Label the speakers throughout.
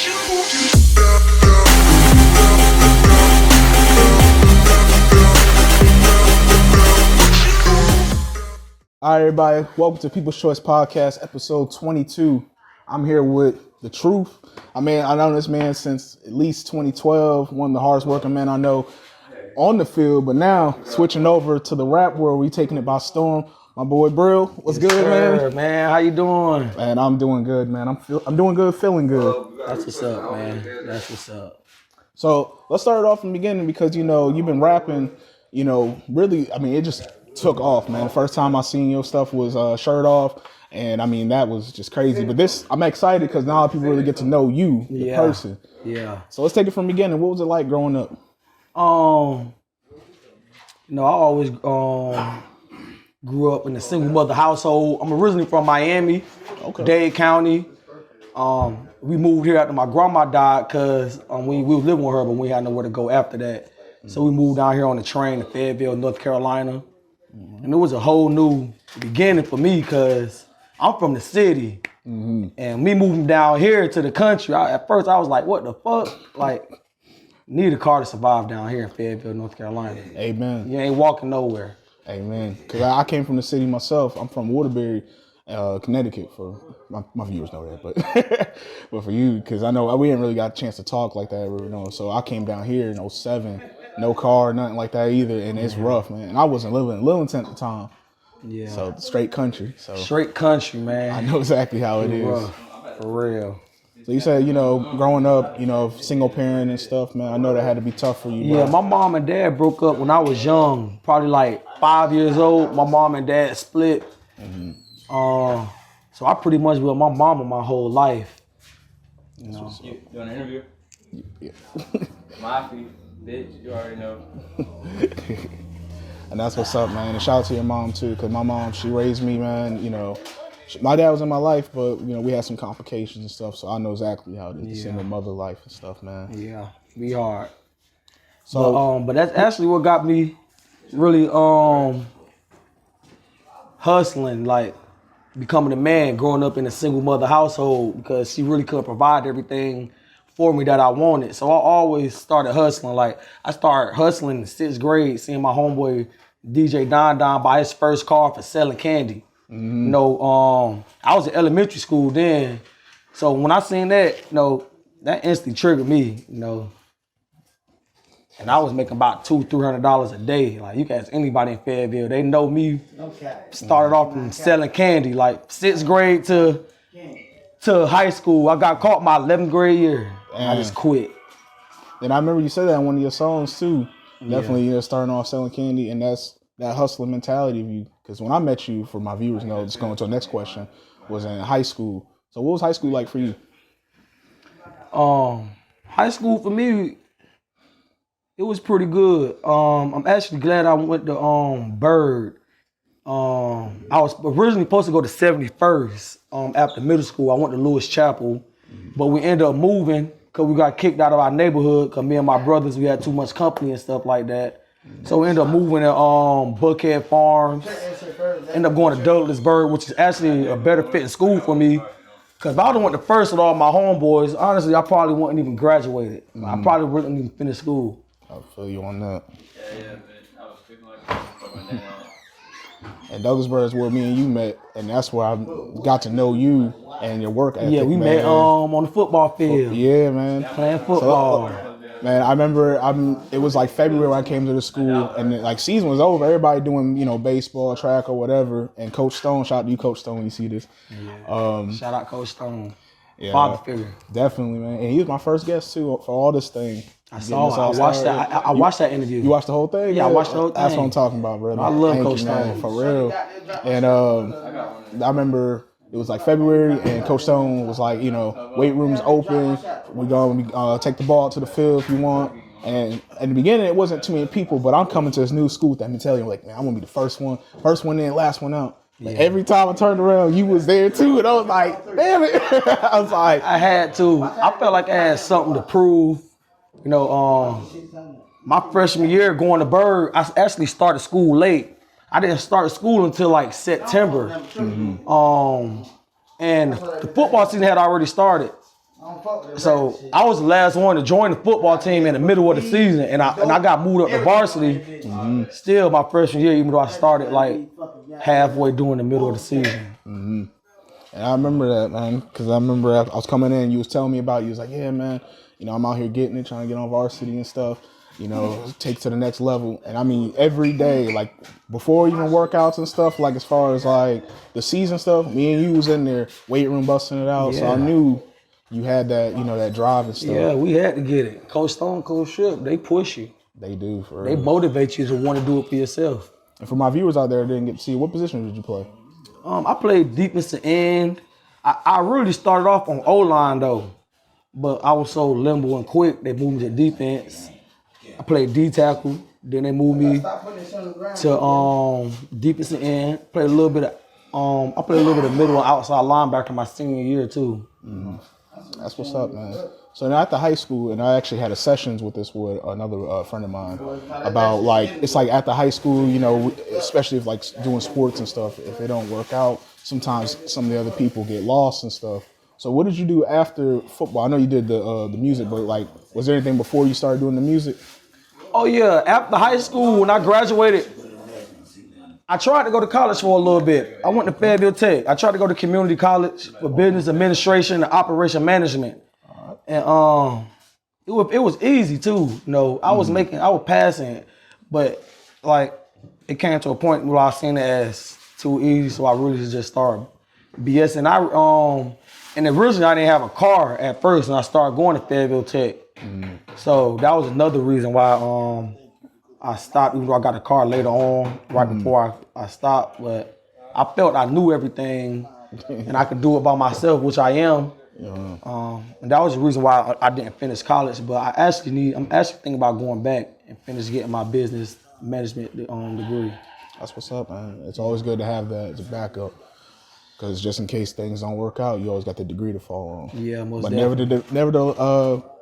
Speaker 1: All right, everybody. Welcome to People's Choice Podcast, episode 22. I'm here with The Truth. I mean, I know this man since at least 2012, one of the hardest working men I know on the field, but now switching over to the rap world, we taking it by storm. My boy Brill, what's good,
Speaker 2: sir, man? How you doing?
Speaker 1: Man, I'm doing good, man. I'm doing good, feeling good.
Speaker 2: That's what's up, man. That's what's up.
Speaker 1: So let's start it off from the beginning because, you know, you've been rapping, you know, really, I mean, it just took off, man. The first time I seen your stuff was shirt off, and I mean, that was just crazy. But this, I'm excited because now people really get to know you, the person.
Speaker 2: Yeah.
Speaker 1: So let's take it from the beginning. What was it like growing up?
Speaker 2: You know, I always grew up in a single mother household. I'm originally from Miami, Dade County. We moved here after my grandma died because we was living with her, but we had nowhere to go after that. So we moved down here on the train to Fayetteville, North Carolina. And it was a whole new beginning for me because I'm from the city. And me moving down here to the country, at first I was like, what the fuck? Like, need a car to survive down here in Fayetteville, North Carolina.
Speaker 1: Amen.
Speaker 2: You ain't walking nowhere.
Speaker 1: Amen. Because I came from the city myself. I'm from Waterbury, Connecticut. For my viewers know that, but for you, because I know we didn't really got a chance to talk like that, you know. So I came down here in 07, no car, nothing like that either, and it's rough, man. And I wasn't living in Lillington at the time. Yeah. So straight country. So
Speaker 2: straight country, man.
Speaker 1: I know exactly how it is.
Speaker 2: Rough, for real.
Speaker 1: So you said, you know, growing up, you know, single parent and stuff, man. I know that had to be tough for you.
Speaker 2: Yeah, my mom and dad broke up when I was young, probably like 5 years old. My mom and dad split. So I pretty much with my mama my whole life. You know.
Speaker 3: You want an interview?
Speaker 1: Yeah.
Speaker 3: My feet, bitch. You already know.
Speaker 1: And that's what's up, man. And shout out to your mom too, because my mom, she raised me, man. You know, my dad was in my life, but you know, we had some complications and stuff. So I know exactly how it is, the single mother life and stuff, man.
Speaker 2: Yeah, be hard.
Speaker 1: So,
Speaker 2: but that's actually what got me really hustling, like becoming a man, growing up in a single mother household, because she really couldn't provide everything for me that I wanted. So I always started hustling. Like I started hustling in 6th grade, seeing my homeboy DJ Don buy his first car for selling candy. You know, I was in elementary school then. So when I seen that, you know, that instantly triggered me, you know. And I was making about $200-300 a day. Like you can ask anybody in Fayetteville, they know me. Started off from selling candy, like 6th grade to high school. I got caught my 11th grade year. And I just quit.
Speaker 1: And I remember you said that in one of your songs too. Definitely, you know, starting off selling candy, and that's that hustling mentality of you. Because when I met you, for my viewers, know, just going to the next question, was in high school. So what was high school like for you?
Speaker 2: High school for me, it was pretty good. I'm actually glad I went to Byrd. I was originally supposed to go to 71st after middle school. I went to Lewis Chapel, but we ended up moving because we got kicked out of our neighborhood because me and my brothers, we had too much company and stuff like that. So we ended up moving to Buckhead Farms. Ended up going to Douglas Byrd, which is actually a better fitting school for me. Because if I would have went to first with all my homeboys, honestly, I probably wouldn't even graduated. I probably wouldn't even finish school.
Speaker 1: I feel you on that.
Speaker 3: Yeah, man. I was feeling like
Speaker 1: And Douglas Byrd is where me and you met, and that's where I got to know you and your work ethic.
Speaker 2: Yeah, we met on the football field.
Speaker 1: Yeah, man.
Speaker 2: Playing football.
Speaker 1: Man, I remember it was like February when I came to the school, and like season was over. Everybody doing, you know, baseball, track, or whatever. And Coach Stone, shout out to you, Coach Stone, when you see this.
Speaker 2: Yeah. Shout out Coach Stone.
Speaker 1: Yeah,
Speaker 2: father figure.
Speaker 1: Definitely, man. And he was my first guest too for all this thing.
Speaker 2: I watched that interview.
Speaker 1: You watched the whole thing?
Speaker 2: Yeah, I watched the whole thing.
Speaker 1: That's what I'm talking about, brother.
Speaker 2: I love Coach Stone.
Speaker 1: For real. And I remember it was like February, and Coach Stone was like, you know, weight room's open. We're going to take the ball to the field if you want. And in the beginning, it wasn't too many people, but I'm coming to this new school with that mentality. I'm like, man, I want to be the first one in, last one out. Like, every time I turned around, you was there too, and I was like, damn it. I was like,
Speaker 2: I had to. I felt like I had something to prove. You know, my freshman year going to Byrd, I actually started school late. I didn't start school until like September. And the football season had already started. So I was the last one to join the football team in the middle of the season, and I got moved up to varsity. Still my freshman year, even though I started like halfway during the middle of the season.
Speaker 1: And I remember that, man, because I remember I was coming in, you was telling me about it. You was like, yeah, man, you know, I'm out here getting it, trying to get on varsity and stuff, you know, take to the next level. And I mean, every day, like before even workouts and stuff, like as far as like the season stuff, me and you was in there, weight room busting it out. Yeah. So I knew you had that, you know, that drive and stuff.
Speaker 2: Yeah, we had to get it. Coach Stone, Coach Ship, they push you.
Speaker 1: They do, for
Speaker 2: real. They motivate you to want to do it for yourself.
Speaker 1: And for my viewers out there that didn't get to see, what position did you play?
Speaker 2: I played defensive end. I really started off on O-line though, but I was so limber and quick, they moved me to defense. I played D-tackle, then they moved me to defensive end. Played a little bit of, I played a little bit of middle and outside linebacker my senior year too.
Speaker 1: That's what's up, man. So now after high school, and I actually had a sessions with this with another friend of mine about like, it's like at the high school, you know, especially if like doing sports and stuff, if it don't work out, sometimes some of the other people get lost and stuff. So what did you do after football? I know you did the music, but like, was there anything before you started doing the music?
Speaker 2: Oh yeah, after high school, when I graduated, I tried to go to college for a little bit. I went to Fayetteville Tech. I tried to go to community college for business administration and operation management. And it was easy too. You know, I was passing it, but like it came to a point where I seen it as too easy, so I really just started BSing. And originally I didn't have a car at first, and I started going to Fayetteville Tech. So that was another reason why I stopped, even though I got a car later on, right before I stopped. But I felt I knew everything and I could do it by myself, which I am. And that was the reason why I didn't finish college. But I'm actually thinking about going back and finish getting my business management degree. That's what's up, man. It's always good to have that as a backup. Because just in case things don't work out, you always got the degree to fall on. Yeah, most definitely. But never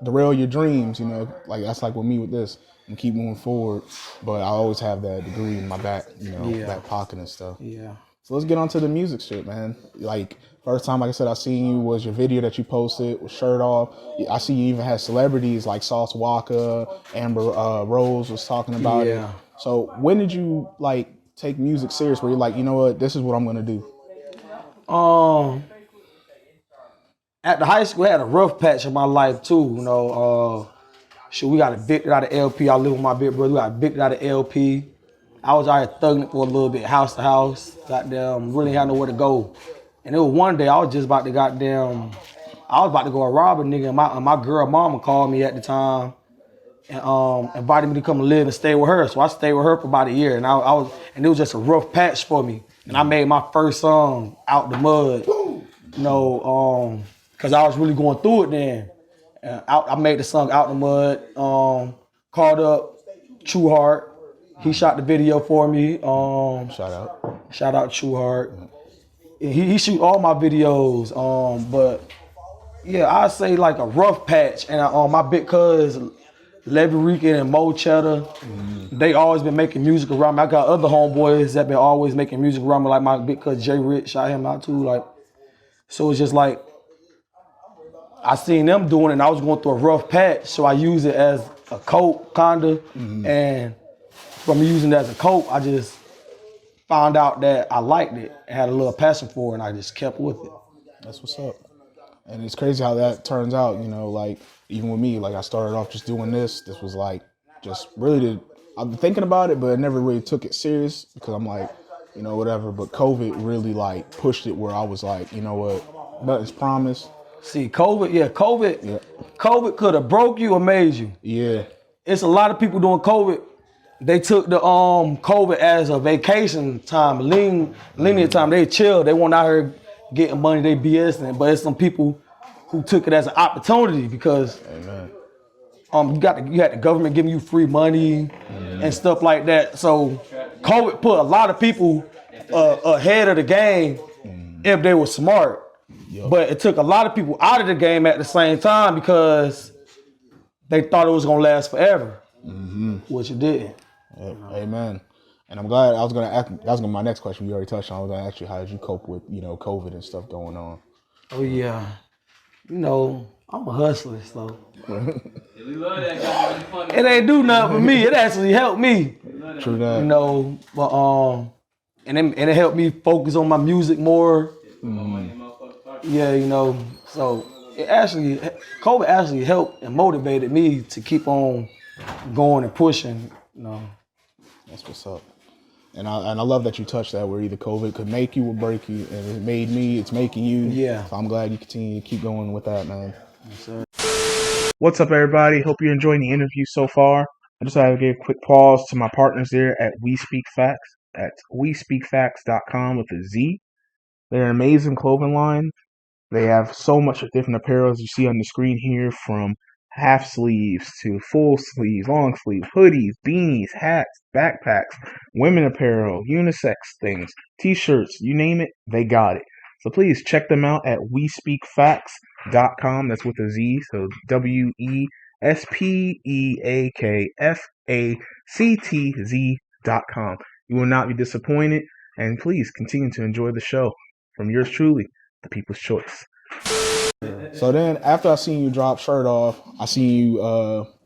Speaker 2: derail your dreams, you know. Like that's like with me with this. And keep moving forward. But I always have that degree in my back, you know, back pocket and stuff. Yeah. So let's get on to the music shit, man. Like first time, like I said, I seen you was your video that you posted with shirt off. I see you even had celebrities like Sauce Walka, Amber Rose was talking about it. So when did you like take music serious? Where you're like, you know what, this is what I'm gonna do. At the high school, I had a rough patch in my life too. You know, we got evicted out of LP. I live with my big brother. We got evicted out of LP. I was out here thugging it for a little bit, house to house. Goddamn, really had nowhere to go. And it was one day I was about to go rob a nigga. And my girl mama called me at the time and invited me to come live and stay with her. So I stayed with her for about a year. And it was just a rough patch for me. And I made my first song, Out the Mud. You know, cause I was really going through it then. I made the song Out the Mud, called up True Heart. He shot the video for me. Shout out True Heart. He shoot all my videos. But yeah, I say like a rough patch. And my big cuz, Levy Rican and Mo Cheddar, they always been making music around me. I got other homeboys that been always making music around me, like my big cuz Jay Rich, shout him out too. Like, so it's just like, I seen them doing it and I was going through a rough patch, so I use it as a cope, kinda. And from using it as a cope, I just found out that I liked it and had a little passion for it, and I just kept with it. That's what's up. And it's crazy how that turns out, you know, like even with me, like I started off just doing this. This was like just really I've been thinking about it, but I never really took it serious because I'm like, you know, whatever. But COVID really like pushed it where I was like, you know what, nothing's promised. See, COVID could have broke you or made you. Yeah. It's a lot of people doing COVID. They took the COVID as a vacation time, lenient time. They chill. They weren't out here getting money. They BSing. But it's some people who took it as an opportunity because you had the government giving you free money and stuff like that. So COVID put a lot of people ahead of the game if they were smart. But it took a lot of people out of the game at the same time because they thought it was gonna last forever, which it didn't. Yep. Amen. And I'm glad that was my next question. You already touched on. I was gonna ask you, how did you cope with, you know, COVID and stuff going on? Oh yeah, you know, I'm a hustler, so
Speaker 3: We love that guy.
Speaker 2: it ain't do nothing for me. It actually helped me.
Speaker 1: True that.
Speaker 2: You know, but and it helped me focus on my music more. Yeah, you know, so COVID actually helped and motivated me to keep on going and pushing. You know,
Speaker 1: that's what's up. And I love that you touched that where either COVID could make you or break you, and it made me. It's making you.
Speaker 2: Yeah.
Speaker 1: So I'm glad you continue to keep going with that, man.
Speaker 2: yes, sir.
Speaker 1: What's up, everybody? Hope you're enjoying the interview so far. I just had to give a quick pause to my partners there at We Speak Facts. At WeSpeakFacts.com with a Z. They're an amazing clothing line. They have so much different apparel as you see on the screen here, from half sleeves to full sleeves, long sleeves, hoodies, beanies, hats, backpacks, women apparel, unisex things, t-shirts, you name it, they got it. So please check them out at WeSpeakFacts.com. That's with a Z, so WeSpeakFactz.com. You will not be disappointed, and please continue to enjoy the show. From yours truly, the People's Choice. So then, after I seen you drop Shirt Off, I seen you,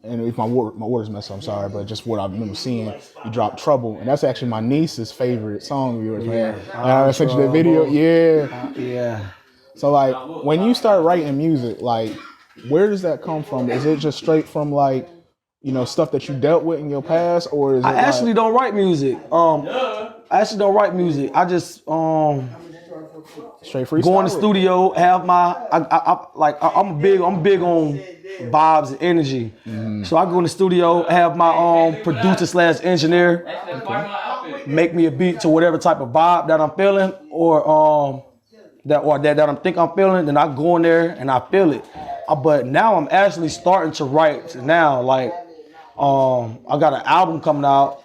Speaker 1: and if my words messed up, I'm sorry, but just what I remember seeing, you dropped Trouble, and that's actually my niece's favorite song of yours, man. I sent you that video,
Speaker 2: Yeah.
Speaker 1: So like, when you start writing music, like, where does that come from? Is it just straight from like, you know, stuff that you dealt with in your past, or is it
Speaker 2: I actually don't write music. I actually don't write music. I just
Speaker 1: straight freestyle?
Speaker 2: go in the studio, have my I'm big on vibes and energy. So I go in the studio, have my producer / engineer make me a beat to whatever type of vibe that I'm feeling, or that I'm think I'm feeling. Then I go in there and I feel it. But now I'm actually starting to write now. Like I got an album coming out.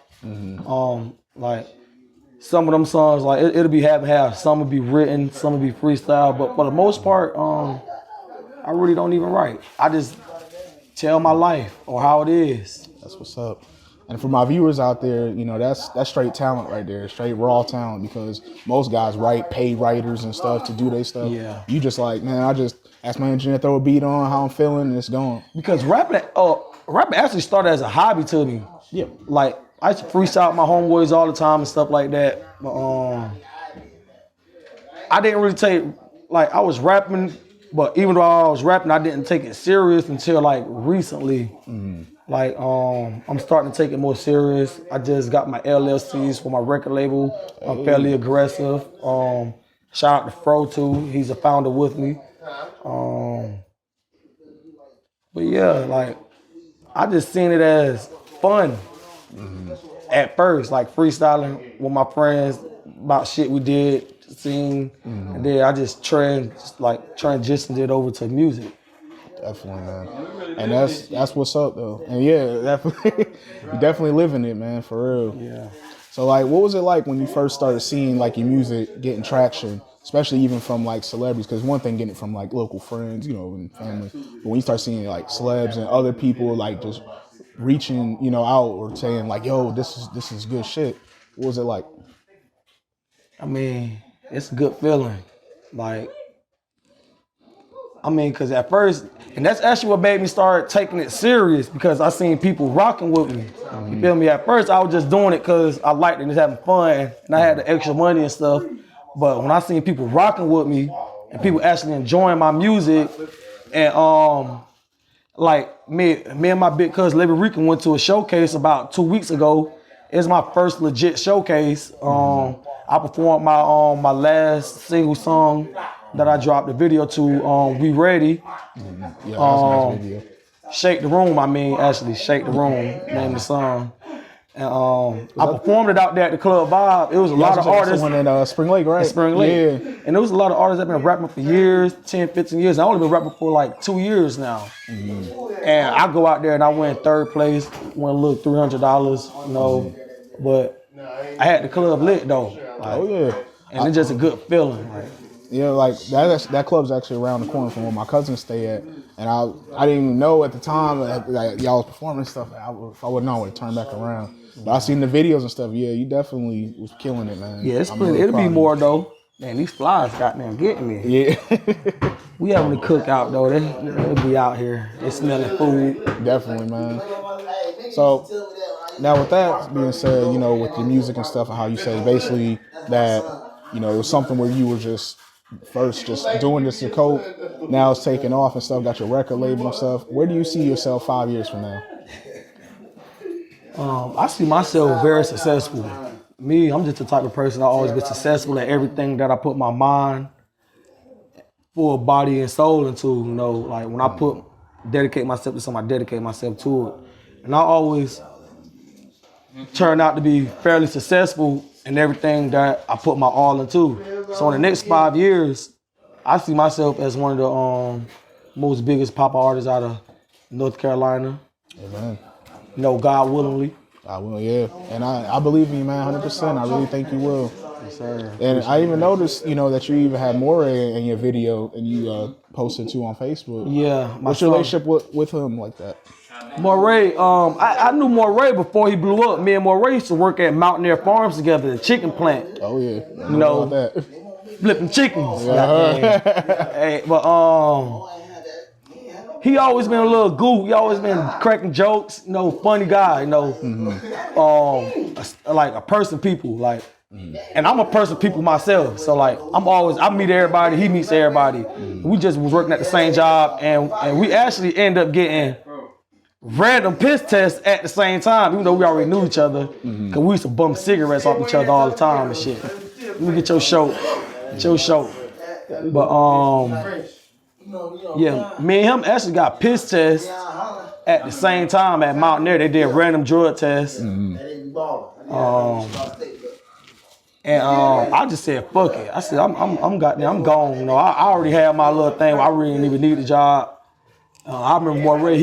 Speaker 2: Like some of them songs, like it'll be half and half. Some will be written, some will be freestyle. But for the most part, I really don't even write. I just tell my life or how it is.
Speaker 1: That's what's up. And for my viewers out there, you know, that's straight talent right there, straight raw talent, because most guys pay writers and stuff to do their stuff.
Speaker 2: Yeah.
Speaker 1: You just like, man, I just ask my engineer to throw a beat on, how I'm feeling, and it's going.
Speaker 2: Because rapping actually started as a hobby to me.
Speaker 1: Yeah.
Speaker 2: Like, I used to freestyle with my homeboys all the time and stuff like that. But I didn't really I was rapping, but even though I was rapping, I didn't take it serious until like recently. Like, I'm starting to take it more serious. I just got my LLCs for my record label. I'm fairly aggressive. Shout out to Fro too. He's a founder with me. But yeah, like, I just seen it as fun. At first, like freestyling with my friends about shit we did, sing, and then I just transitioned it over to music.
Speaker 1: Definitely, man. And that's what's up though. And yeah, definitely, you definitely living it, man, for real.
Speaker 2: Yeah.
Speaker 1: So like, what was it like when you first started seeing like your music getting traction, especially even from like celebrities? Because one thing getting it from like local friends, you know, and family, but when you start seeing like celebs and other people like just reaching, you know, out or saying like, yo, this is good shit. What was it like?
Speaker 2: I mean, it's a good feeling. Like, because at first, and that's actually what made me start taking it serious, because I seen people rocking with me. You feel me? At first, I was just doing it because I liked it and just having fun, and I had the extra money and stuff. But when I seen people rocking with me and people actually enjoying my music, and like me and my big cousin Levy Rican went to a showcase about 2 weeks ago. It was my first legit showcase. I performed my last single song that I dropped the video to, We Ready.
Speaker 1: Yeah, that's a nice video.
Speaker 2: Shake the Room, actually, Shake the Room, name of the song. And I performed it out there at the Club Vibe. It was a lot of artists.
Speaker 1: One in Spring Lake, right?
Speaker 2: Spring Lake.
Speaker 1: Yeah.
Speaker 2: And there was a lot of artists that have been rapping for years, 10, 15 years. I only been rapping for like 2 years now. And I go out there and I win third place, won a little $300, you know. But I had the club lit though. Like,
Speaker 1: yeah.
Speaker 2: And it's just a good feeling. Like,
Speaker 1: yeah, like that club's actually around the corner from where my cousins stay at, and I didn't even know at the time that y'all was performing stuff. If I would know, I would have turned back around. But I seen the videos and stuff. Yeah, you definitely was killing it, man.
Speaker 2: Yeah, it'll be more though. Man, these flies goddamn getting me.
Speaker 1: Yeah.
Speaker 2: We having a cookout though. They be out here. They smelling food.
Speaker 1: Definitely, man. So now with that being said, you know, with the music and stuff and how you say basically that, you know, it was something where you were just first just doing this to cope, now it's taking off and stuff, got your record label and stuff. Where do you see yourself 5 years from now?
Speaker 2: I see myself very successful. Me, I'm just the type of person I always been successful at everything that I put my mind, full body and soul into. You know, like when I dedicate myself to something, I dedicate myself to it. And I always turn out to be fairly successful in everything that I put my all into. So in the next 5 years, I see myself as one of the most biggest pop artists out of North Carolina.
Speaker 1: Amen.
Speaker 2: You know, God willingly.
Speaker 1: I will, yeah. And I believe in you, man, 100%. I really think you will.
Speaker 2: Yes, sir.
Speaker 1: And I even noticed, you know, that you even had Morray in your video and you posted too on Facebook.
Speaker 2: Yeah.
Speaker 1: What's your relationship with him like that?
Speaker 2: Morray, I knew Morray before he blew up. Me and Morray used to work at Mountaineer Farms together, the chicken plant.
Speaker 1: Oh, yeah.
Speaker 2: You know,
Speaker 1: about that.
Speaker 2: flipping chickens.
Speaker 1: Yeah.
Speaker 2: Hey, but he always been a little goof. He always been cracking jokes. You know, funny guy. You know, like a person people. Like, and I'm a person people myself. So like, I meet everybody. He meets everybody. We just was working at the same job, and we actually end up getting random piss tests at the same time, even though we already knew each other. Cause we used to bum cigarettes off each other all the time and shit. Let me get your show. But yeah, me and him actually got piss tests at the same time at Mountaineer. They did random drug tests. And I just said, fuck it. I said, I'm gone. You know, I already had my little thing where I really didn't even need the job. I remember Morray,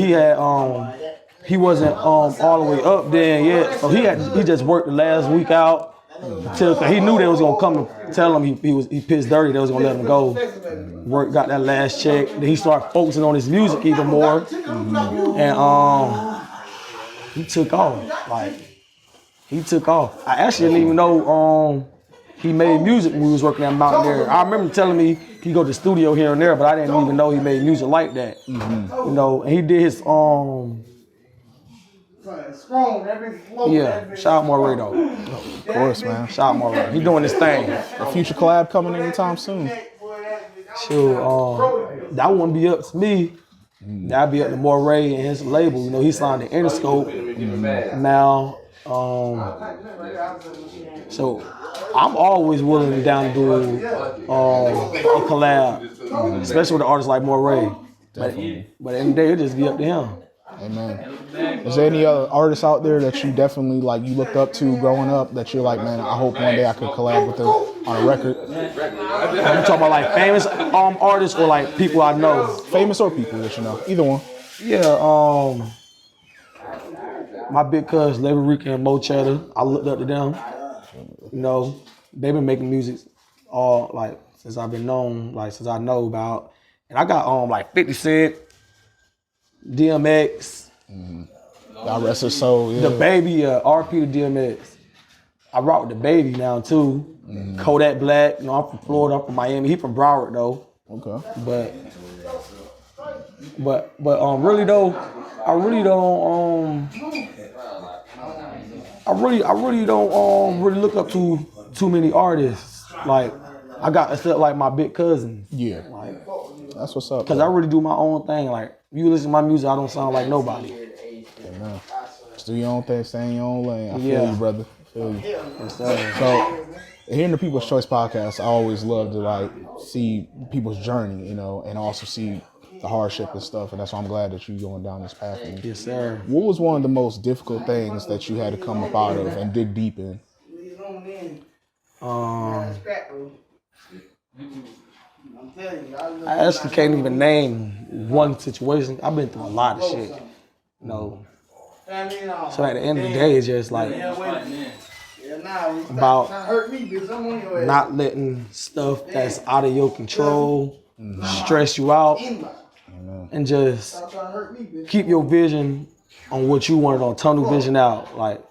Speaker 2: he wasn't all the way up then yet. So he just worked the last week out until he knew they was gonna come and tell him he pissed dirty, they was gonna let him go. Work, got that last check. Then he started focusing on his music even more. And he took off. Like, he took off. I actually didn't even know he made music when we was working at Mountaineer. I remember telling me he go to the studio here and there, but I didn't even know he made music like that. You know, and he did his yeah, shout out Morray though.
Speaker 1: Of course, man.
Speaker 2: Shout out Morray. He doing his thing.
Speaker 1: A future collab coming anytime soon.
Speaker 2: Sure, that wouldn't be up to me. That'd be up to Morray and his label. You know, he signed the Interscope now. So I'm always willing and down to do a collab, especially with an artist like Morray. But at the end of the day, it'll just be up to him.
Speaker 1: Amen. Is there any other artists out there that you definitely like you looked up to growing up that you're like, man, I hope one day I could collab with them on a record?
Speaker 2: Are you talking about like famous artists or like people I know?
Speaker 1: Famous or people that you know, either one.
Speaker 2: Yeah, my big cuz Larry Rica and Mo Cheddar, I looked up to them. You know, they've been making music all like since I've been known, like since I know about. And I got like 50 Cent, DMX.
Speaker 1: God rest his soul. Yeah.
Speaker 2: The Baby, RP to DMX. I rock with the Baby now too. Kodak Black. You know, I'm from Florida. I'm from Miami. He from Broward though.
Speaker 1: Okay.
Speaker 2: But really though, I really don't really look up to too many artists. Like I got except like my big cousin.
Speaker 1: Yeah.
Speaker 2: Like
Speaker 1: that's what's up.
Speaker 2: Cause I really do my own thing. Like you listen to my music, I don't sound like nobody.
Speaker 1: Amen. Just do your own thing, stay in your own lane. I feel
Speaker 2: Yeah.
Speaker 1: you, brother. I feel you.
Speaker 2: Yes, sir.
Speaker 1: So, hearing the People's Choice podcast, I always love to like see people's journey, you know, and also see the hardship and stuff. And that's why I'm glad that you're going down this path. And
Speaker 2: Yes, sir.
Speaker 1: what was one of the most difficult things that you had to come up out of and dig deep in?
Speaker 2: I actually can't even name one situation. I've been through a lot of shit. You know. So at the end of the day, it's just like about not letting stuff that's out of your control stress you out, and just keep your vision on what you wanted on tunnel vision out. Like,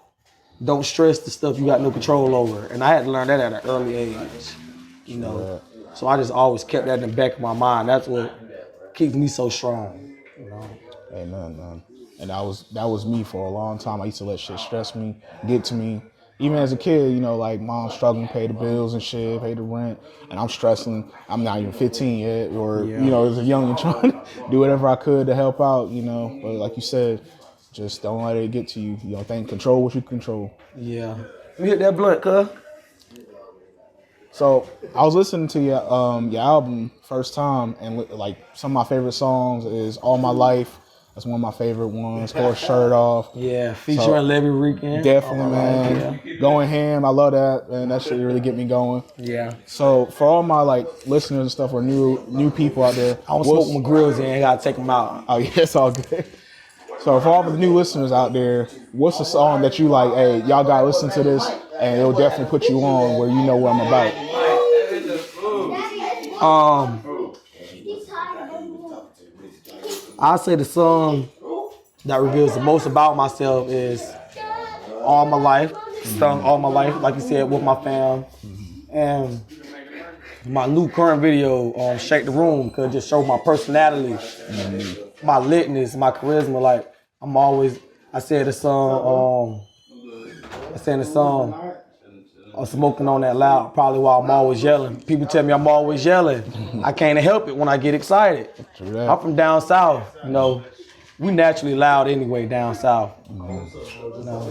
Speaker 2: don't stress the stuff you got no control over. And I had to learn that at an early age. you know. So I just always kept that in the back of my mind. That's what keeps me so strong, you know.
Speaker 1: Amen, man. And that was me for a long time. I used to let shit stress me, get to me. Even as a kid, you know, like mom struggling to pay the bills and shit, pay the rent, and I'm stressing. I'm not even 15 yet, or you know, as a youngin' trying to do whatever I could to help out, you know. But like you said, just don't let it get to you. You know, control what you control.
Speaker 2: Yeah. Let me hit that blunt, cuz.
Speaker 1: So I was listening to your album first time, and like some of my favorite songs is "All My Life." That's one of my favorite ones. Of course, "Shirt Off."
Speaker 2: Yeah, featuring Levy Rican.
Speaker 1: Definitely, man. Yeah. Going Ham, I love that, man. That shit really get me going.
Speaker 2: Yeah.
Speaker 1: So for all my like listeners and stuff, or new people out there,
Speaker 2: I don't smoke my grills in. Gotta take them out.
Speaker 1: Oh yeah, it's all good. So for all the new listeners out there, what's a song that you like? Hey, y'all gotta listen to this, and it'll definitely put you on where you know what I'm about.
Speaker 2: I say the song that reveals the most about myself is "All My Life." Sung all my life, like you said, with my fam, and my new current video, "Shake the Room," could just show my personality, my litness, my charisma. Like I said the song, I'm smoking on that loud, probably while I'm always yelling. People tell me I'm always yelling. I can't help it when I get excited. I'm from down south, you know. We naturally loud anyway down south. You know.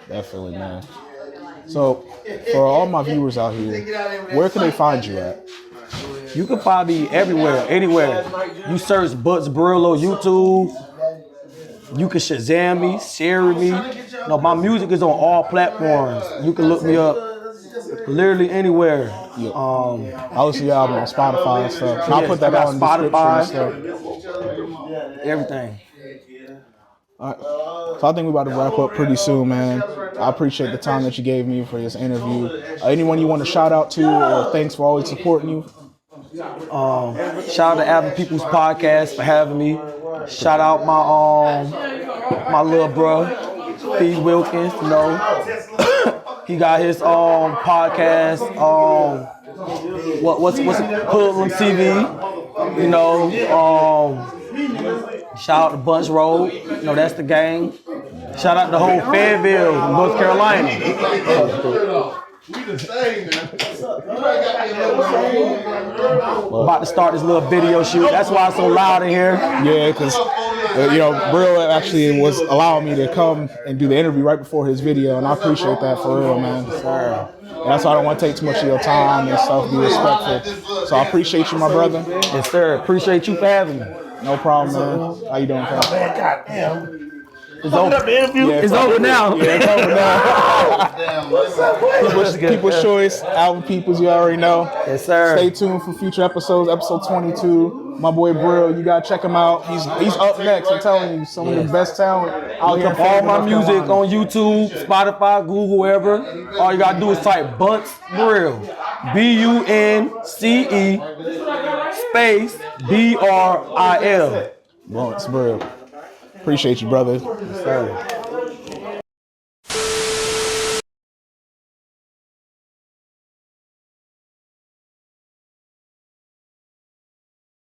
Speaker 1: Definitely, man. So for all my viewers out here, where can they find you at?
Speaker 2: You can find me everywhere, anywhere. You search Bunce Bril on YouTube. You can Shazam me, share me. No, my music is on all platforms. You can look me up literally anywhere.
Speaker 1: I'll see your album on Spotify and stuff. And I'll put that on
Speaker 2: Spotify,
Speaker 1: stuff.
Speaker 2: everything.
Speaker 1: All right. So I think we're about to wrap up pretty soon, man. I appreciate the time that you gave me for this interview. Anyone you want to shout out to, or thanks for always supporting you?
Speaker 2: Shout out to Avid People's Podcast for having me. Shout out my little bro, Steve Wilkins. You know, he got his podcast. What's it? Hoodlum TV. You know, shout out to Bunch Road. You know, that's the gang. Shout out to the whole Fayetteville, North Carolina. We the same, man. About to start this little video shoot. That's why it's so loud in here.
Speaker 1: Yeah, because you know, Brill actually was allowing me to come and do the interview right before his video, and I appreciate that for real, man.
Speaker 2: Sir.
Speaker 1: And that's why I don't want to take too much of your time and stuff. Be respectful. So I appreciate you, my brother.
Speaker 2: Yes, sir. Appreciate you for having me.
Speaker 1: No problem, man. How you doing, fam?
Speaker 2: Goddamn. It's over. Yeah, it's over now.
Speaker 1: Yeah, it's over now. People's Choice, album Peoples, you already know.
Speaker 2: Yes, sir.
Speaker 1: Stay tuned for future episodes. Episode 22. My boy Brill, you gotta check him out. He's up next. I'm telling you, some of the best talent out here.
Speaker 2: All my music on YouTube, Spotify, Google, wherever. All you gotta do is type Bunce Bril, BUNCE space BRIL.
Speaker 1: Bunce Bril. Appreciate you, brother.
Speaker 2: Yes, sir.